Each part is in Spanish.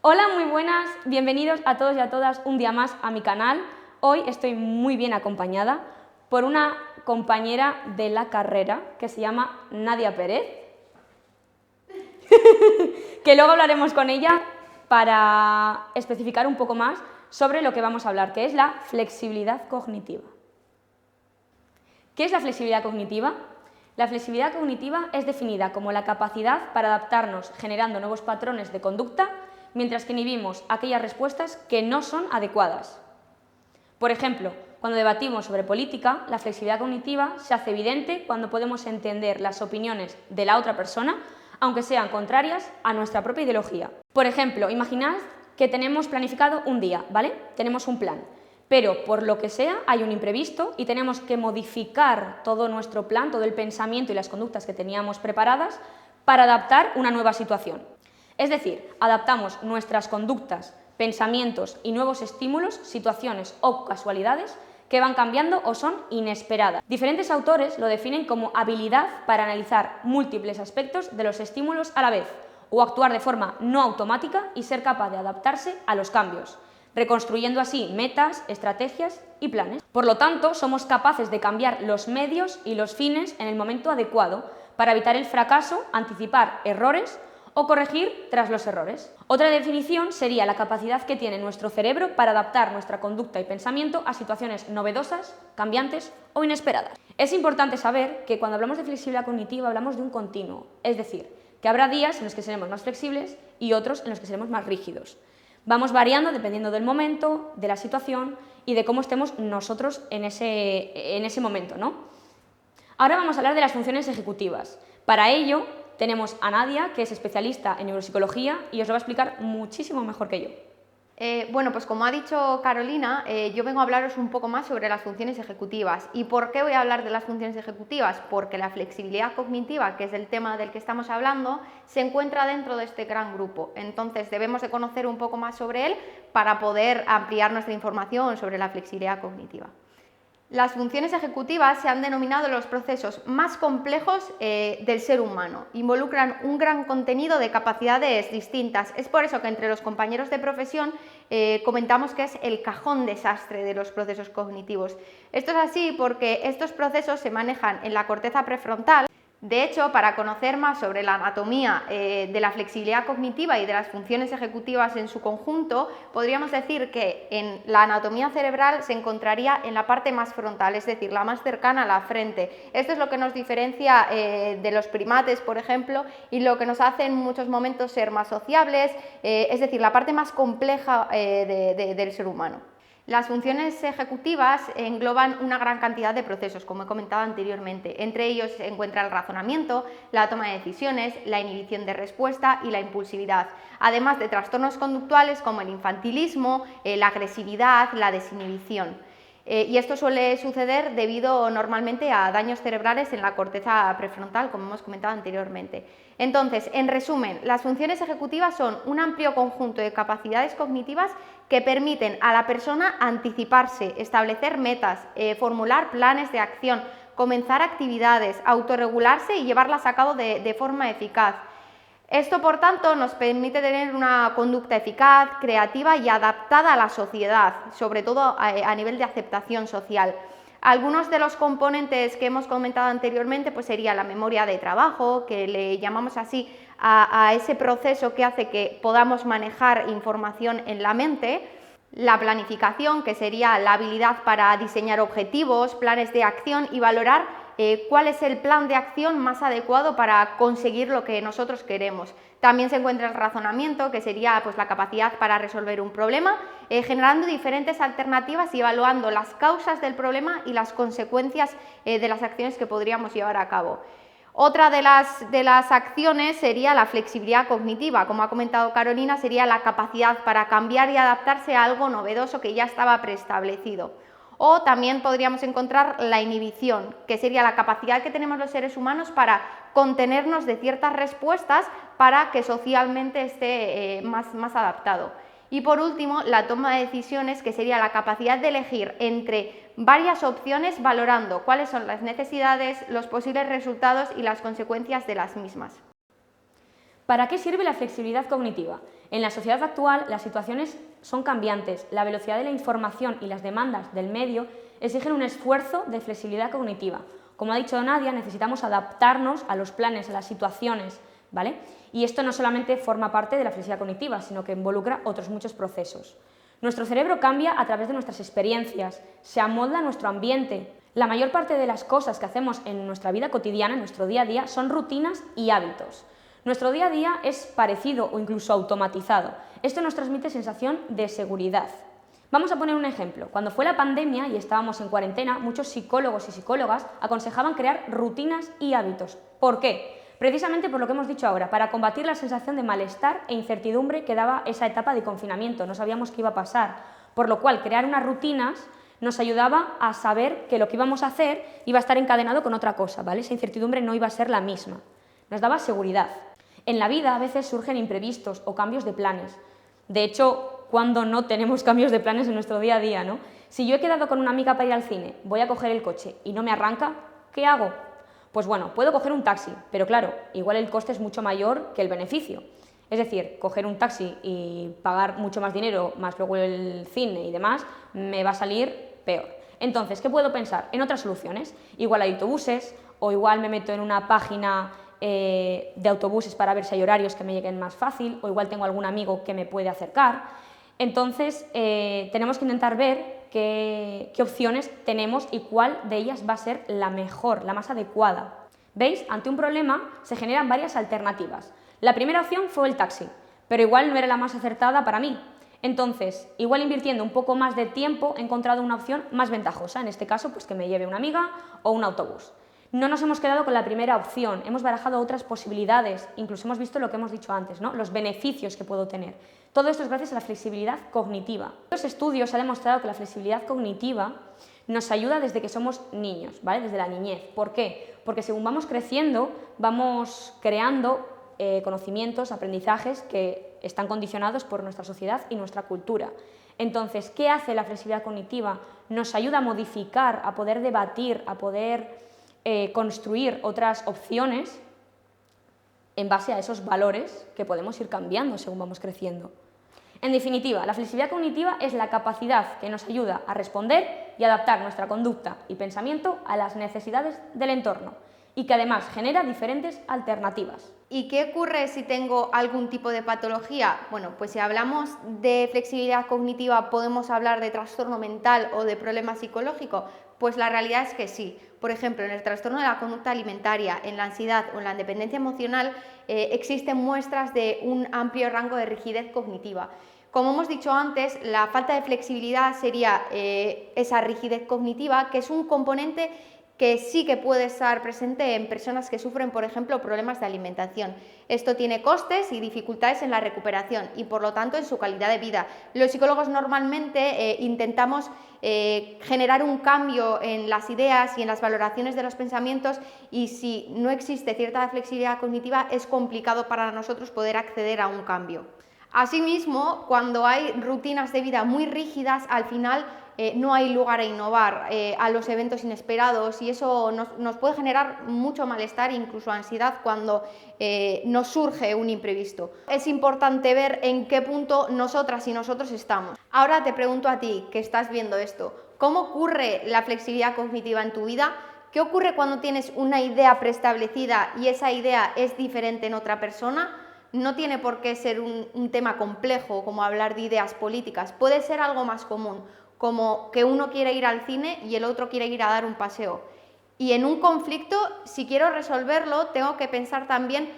Hola, muy buenas, bienvenidos a todos y a todas un día más a mi canal. Hoy estoy muy bien acompañada por una compañera de la carrera que se llama Nadia Pérez, que luego hablaremos con ella para especificar un poco más sobre lo que vamos a hablar, que es la flexibilidad cognitiva. ¿Qué es la flexibilidad cognitiva? La flexibilidad cognitiva es definida como la capacidad para adaptarnos generando nuevos patrones de conducta mientras que inhibimos aquellas respuestas que no son adecuadas. Por ejemplo, cuando debatimos sobre política, la flexibilidad cognitiva se hace evidente cuando podemos entender las opiniones de la otra persona, aunque sean contrarias a nuestra propia ideología. Por ejemplo, imaginad que tenemos planificado un día, ¿vale? Tenemos un plan, pero por lo que sea hay un imprevisto y tenemos que modificar todo nuestro plan, todo el pensamiento y las conductas que teníamos preparadas para adaptar una nueva situación. Es decir, adaptamos nuestras conductas, pensamientos y nuevos estímulos, situaciones o casualidades que van cambiando o son inesperadas. Diferentes autores lo definen como habilidad para analizar múltiples aspectos de los estímulos a la vez o actuar de forma no automática y ser capaz de adaptarse a los cambios, reconstruyendo así metas, estrategias y planes. Por lo tanto, somos capaces de cambiar los medios y los fines en el momento adecuado para evitar el fracaso, anticipar errores o corregir tras los errores. Otra definición sería la capacidad que tiene nuestro cerebro para adaptar nuestra conducta y pensamiento a situaciones novedosas, cambiantes o inesperadas. Es importante saber que cuando hablamos de flexibilidad cognitiva hablamos de un continuo, es decir, que habrá días en los que seremos más flexibles y otros en los que seremos más rígidos. Vamos variando dependiendo del momento, de la situación y de cómo estemos nosotros en ese momento, ¿no? Ahora vamos a hablar de las funciones ejecutivas. Para ello, tenemos a Nadia, que es especialista en neuropsicología y os lo va a explicar muchísimo mejor que yo. Bueno, pues como ha dicho Carolina, yo vengo a hablaros un poco más sobre las funciones ejecutivas. ¿Y por qué voy a hablar de las funciones ejecutivas? Porque la flexibilidad cognitiva, que es el tema del que estamos hablando, se encuentra dentro de este gran grupo. Entonces debemos de conocer un poco más sobre él para poder ampliar nuestra información sobre la flexibilidad cognitiva. Las funciones ejecutivas se han denominado los procesos más complejos del ser humano. Involucran un gran contenido de capacidades distintas. Es por eso que entre los compañeros de profesión comentamos que es el cajón desastre de los procesos cognitivos. Esto es así porque estos procesos se manejan en la corteza prefrontal. De hecho, para conocer más sobre la anatomía de la flexibilidad cognitiva y de las funciones ejecutivas en su conjunto, podríamos decir que en la anatomía cerebral se encontraría en la parte más frontal, es decir, la más cercana a la frente. Esto es lo que nos diferencia de los primates, por ejemplo, y lo que nos hace en muchos momentos ser más sociables, es decir, la parte más compleja del ser humano. Las funciones ejecutivas engloban una gran cantidad de procesos, como he comentado anteriormente. Entre ellos se encuentra el razonamiento, la toma de decisiones, la inhibición de respuesta y la impulsividad, además de trastornos conductuales como el infantilismo, la agresividad, la desinhibición. Y esto suele suceder debido normalmente a daños cerebrales en la corteza prefrontal, como hemos comentado anteriormente. Entonces, en resumen, las funciones ejecutivas son un amplio conjunto de capacidades cognitivas que permiten a la persona anticiparse, establecer metas, formular planes de acción, comenzar actividades, autorregularse y llevarlas a cabo de forma eficaz. Esto, por tanto, nos permite tener una conducta eficaz, creativa y adaptada a la sociedad, sobre todo a nivel de aceptación social. Algunos de los componentes que hemos comentado anteriormente pues sería la memoria de trabajo, que le llamamos así a ese proceso que hace que podamos manejar información en la mente. La planificación, que sería la habilidad para diseñar objetivos, planes de acción y valorar cuál es el plan de acción más adecuado para conseguir lo que nosotros queremos. También se encuentra el razonamiento, que sería pues, la capacidad para resolver un problema, generando diferentes alternativas y evaluando las causas del problema y las consecuencias de las acciones que podríamos llevar a cabo. Otra de las acciones sería la flexibilidad cognitiva. Como ha comentado Carolina, sería la capacidad para cambiar y adaptarse a algo novedoso que ya estaba preestablecido. O también podríamos encontrar la inhibición, que sería la capacidad que tenemos los seres humanos para contenernos de ciertas respuestas para que socialmente esté más adaptado. Y por último, la toma de decisiones, que sería la capacidad de elegir entre varias opciones valorando cuáles son las necesidades, los posibles resultados y las consecuencias de las mismas. ¿Para qué sirve la flexibilidad cognitiva? En la sociedad actual las situaciones son cambiantes, la velocidad de la información y las demandas del medio exigen un esfuerzo de flexibilidad cognitiva. Como ha dicho Nadia, necesitamos adaptarnos a los planes, a las situaciones, ¿vale? Y esto no solamente forma parte de la flexibilidad cognitiva, sino que involucra otros muchos procesos. Nuestro cerebro cambia a través de nuestras experiencias, se amolda a nuestro ambiente. La mayor parte de las cosas que hacemos en nuestra vida cotidiana, en nuestro día a día, son rutinas y hábitos. Nuestro día a día es parecido o incluso automatizado. Esto nos transmite sensación de seguridad. Vamos a poner un ejemplo. Cuando fue la pandemia y estábamos en cuarentena, muchos psicólogos y psicólogas aconsejaban crear rutinas y hábitos. ¿Por qué? Precisamente por lo que hemos dicho ahora, para combatir la sensación de malestar e incertidumbre que daba esa etapa de confinamiento. No sabíamos qué iba a pasar, por lo cual crear unas rutinas nos ayudaba a saber que lo que íbamos a hacer iba a estar encadenado con otra cosa, ¿vale? Esa incertidumbre no iba a ser la misma. Nos daba seguridad. En la vida a veces surgen imprevistos o cambios de planes. De hecho, cuando no tenemos cambios de planes en nuestro día a día, ¿no? Si yo he quedado con una amiga para ir al cine, voy a coger el coche y no me arranca, ¿qué hago? Pues bueno, puedo coger un taxi, pero claro, igual el coste es mucho mayor que el beneficio. Es decir, coger un taxi y pagar mucho más dinero, más luego el cine y demás, me va a salir peor. Entonces, ¿qué puedo pensar? En otras soluciones. Igual hay autobuses, o igual me meto en una página de autobuses para ver si hay horarios que me lleguen más fácil, o igual tengo algún amigo que me puede acercar. Entonces, tenemos que intentar ver qué opciones tenemos y cuál de ellas va a ser la mejor, la más adecuada. ¿Veis? Ante un problema se generan varias alternativas. La primera opción fue el taxi, pero igual no era la más acertada para mí. Entonces, igual invirtiendo un poco más de tiempo he encontrado una opción más ventajosa, en este caso, pues que me lleve una amiga o un autobús. No nos hemos quedado con la primera opción, hemos barajado otras posibilidades, incluso hemos visto lo que hemos dicho antes, ¿no? Los beneficios que puedo tener. Todo esto es gracias a la flexibilidad cognitiva. En los estudios se ha demostrado que la flexibilidad cognitiva nos ayuda desde que somos niños, ¿vale? Desde la niñez. ¿Por qué? Porque según vamos creciendo, vamos creando conocimientos, aprendizajes que están condicionados por nuestra sociedad y nuestra cultura. Entonces, ¿qué hace la flexibilidad cognitiva? Nos ayuda a modificar, a poder debatir, a poder construir otras opciones en base a esos valores que podemos ir cambiando según vamos creciendo. En definitiva, la flexibilidad cognitiva es la capacidad que nos ayuda a responder y adaptar nuestra conducta y pensamiento a las necesidades del entorno y que además genera diferentes alternativas. ¿Y qué ocurre si tengo algún tipo de patología? Bueno, pues si hablamos de flexibilidad cognitiva, ¿podemos hablar de trastorno mental o de problema psicológico? Pues la realidad es que sí. Por ejemplo, en el trastorno de la conducta alimentaria, en la ansiedad o en la dependencia emocional existen muestras de un amplio rango de rigidez cognitiva. Como hemos dicho antes, la falta de flexibilidad sería esa rigidez cognitiva, que es un componente que sí que puede estar presente en personas que sufren, por ejemplo, problemas de alimentación. Esto tiene costes y dificultades en la recuperación y, por lo tanto, en su calidad de vida. Los psicólogos normalmente intentamos generar un cambio en las ideas y en las valoraciones de los pensamientos, y si no existe cierta flexibilidad cognitiva es complicado para nosotros poder acceder a un cambio. Asimismo, cuando hay rutinas de vida muy rígidas, al final no hay lugar a innovar, a los eventos inesperados, y eso nos puede generar mucho malestar e incluso ansiedad cuando nos surge un imprevisto. Es importante ver en qué punto nosotras y nosotros estamos. Ahora te pregunto a ti, que estás viendo esto, ¿cómo ocurre la flexibilidad cognitiva en tu vida? ¿Qué ocurre cuando tienes una idea preestablecida y esa idea es diferente en otra persona? No tiene por qué ser un tema complejo como hablar de ideas políticas, puede ser algo más común, como que uno quiere ir al cine y el otro quiere ir a dar un paseo. Y en un conflicto, si quiero resolverlo, tengo que pensar también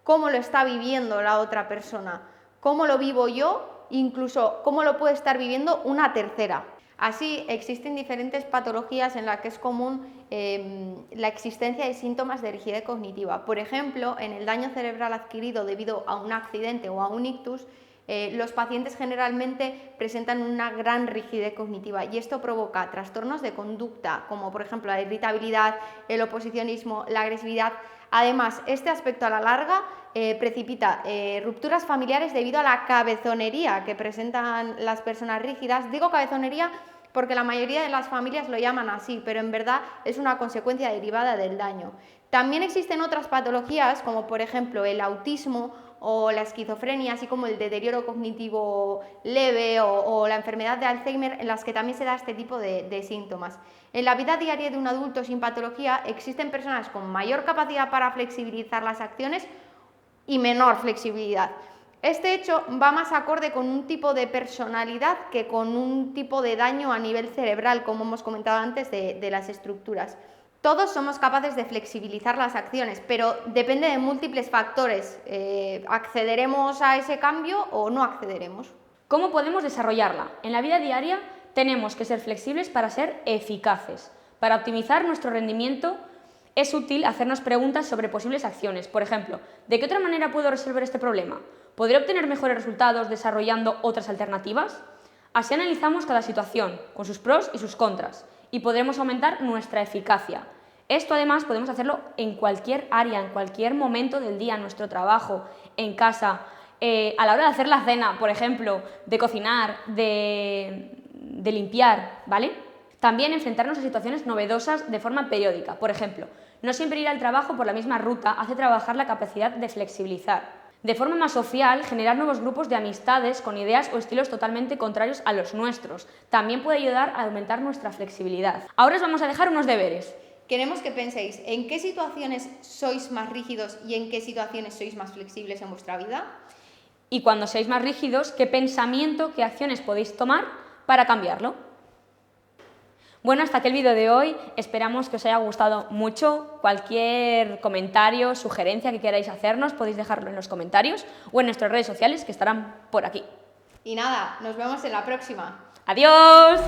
cómo lo está viviendo la otra persona, cómo lo vivo yo, incluso cómo lo puede estar viviendo una tercera. Así, existen diferentes patologías en las que es común la existencia de síntomas de rigidez cognitiva. Por ejemplo, en el daño cerebral adquirido debido a un accidente o a un ictus, los pacientes generalmente presentan una gran rigidez cognitiva y esto provoca trastornos de conducta, como por ejemplo la irritabilidad, el oposicionismo, la agresividad. Además, este aspecto a la larga precipita rupturas familiares debido a la cabezonería que presentan las personas rígidas. Digo cabezonería porque la mayoría de las familias lo llaman así, pero en verdad es una consecuencia derivada del daño. También existen otras patologías, como por ejemplo el autismo o la esquizofrenia, así como el deterioro cognitivo leve o la enfermedad de Alzheimer, en las que también se da este tipo de síntomas. En la vida diaria de un adulto sin patología existen personas con mayor capacidad para flexibilizar las acciones y menor flexibilidad. Este hecho va más acorde con un tipo de personalidad que con un tipo de daño a nivel cerebral, como hemos comentado antes, de las estructuras. Todos somos capaces de flexibilizar las acciones, pero depende de múltiples factores. ¿Accederemos a ese cambio o no accederemos? ¿Cómo podemos desarrollarla? En la vida diaria tenemos que ser flexibles para ser eficaces. Para optimizar nuestro rendimiento es útil hacernos preguntas sobre posibles acciones. Por ejemplo, ¿de qué otra manera puedo resolver este problema? ¿Podré obtener mejores resultados desarrollando otras alternativas? Así analizamos cada situación, con sus pros y sus contras, y podremos aumentar nuestra eficacia. Esto además podemos hacerlo en cualquier área, en cualquier momento del día, en nuestro trabajo, en casa, a la hora de hacer la cena, por ejemplo, de cocinar, de limpiar, ¿vale? También enfrentarnos a situaciones novedosas de forma periódica. Por ejemplo, no siempre ir al trabajo por la misma ruta hace trabajar la capacidad de flexibilizar. De forma más social, generar nuevos grupos de amistades con ideas o estilos totalmente contrarios a los nuestros. También puede ayudar a aumentar nuestra flexibilidad. Ahora os vamos a dejar unos deberes. Queremos que penséis en qué situaciones sois más rígidos y en qué situaciones sois más flexibles en vuestra vida. Y cuando seáis más rígidos, ¿qué pensamiento, qué acciones podéis tomar para cambiarlo? Bueno, hasta aquí el vídeo de hoy. Esperamos que os haya gustado mucho. Cualquier comentario, sugerencia que queráis hacernos, podéis dejarlo en los comentarios o en nuestras redes sociales que estarán por aquí. Y nada, nos vemos en la próxima. ¡Adiós!